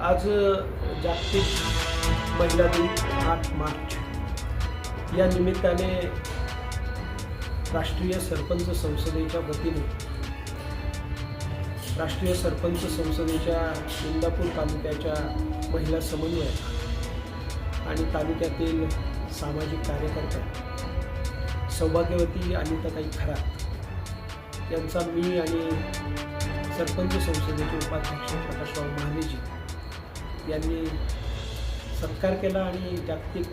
आज जागतिक महिला दिन 8 मार्च या निमित्ताने राष्ट्रीय सरपंच संसदेच्या वतीने राष्ट्रीय सरपंच संसदेच्या इंदापूर तालुक्याच्या महिला समन्वयक आणि तालुक्यातील सामाजिक कार्यकर्त्या सौभाग्यवती अनिताताई खरात यांचा मी आणि सरपंच संसदेचे उपाध्यक्ष प्रकाशराव महादेजी यांनी सत्कार केला आणि जागतिक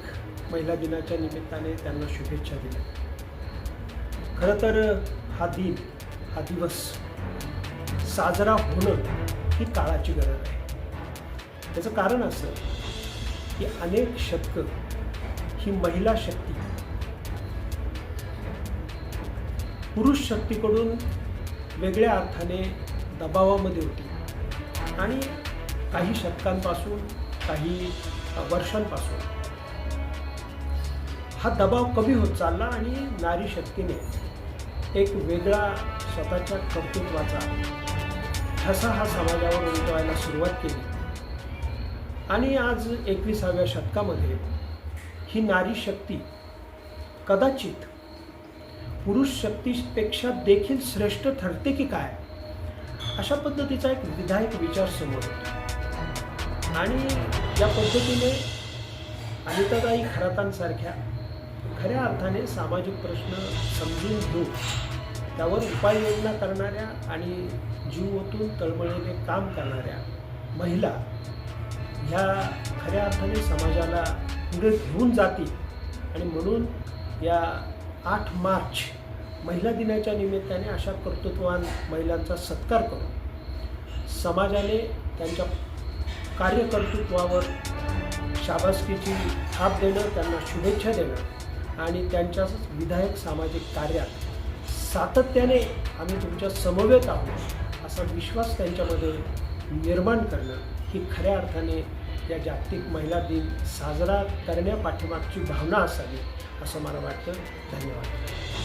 महिला दिनाच्या निमित्ताने त्यांना शुभेच्छा दिल्या. खरं तर हा दिवस साजरा होणं ही काळाची गरज आहे. त्याचं कारण असं की अनेक शतकं ही महिला शक्ती पुरुष शक्तीकडून वेगळ्या अर्थाने दबावामध्ये होती आणि काही शतकांपासून काही वर्षांपासून हा दबाव कमी होत चालला आणि नारी शक्तीने एक वेगळा स्वतःच्या कर्तृत्वाचा ठसा हा समाजावर उमटवायला सुरुवात केली आणि आज 21व्या शतकामध्ये ही नारी शक्ती कदाचित पुरुष शक्तीपेक्षा देखील श्रेष्ठ ठरते की काय, अशा पद्धतीचा एक विधायक विचार समोर येतो. आणि या पद्धतीने अनिताताई खरातांसारख्या खऱ्या अर्थाने सामाजिक प्रश्न समजून घेऊन त्यावर उपाययोजना करणाऱ्या आणि जीव ओतून तळमळीने काम करणाऱ्या महिला ह्या खऱ्या अर्थाने समाजाला पुढे घेऊन जातील. आणि म्हणून या 8 मार्च महिला दिनाच्या निमित्ताने अशा कर्तृत्ववान महिलांचा सत्कार करून समाजाने त्यांच्या कार्यकर्तृत्वावर शाबासकीची थाप देणं, त्यांना शुभेच्छा देणं आणि त्यांच्या विधायक सामाजिक कार्यात सातत्याने आम्ही तुमच्या समवेत आहोत असा विश्वास त्यांच्यामध्ये निर्माण करणं ही खऱ्या अर्थाने या जागतिक महिला दिन साजरा करण्यापाठीमागची भावना असावी असं मला वाटतं. धन्यवाद.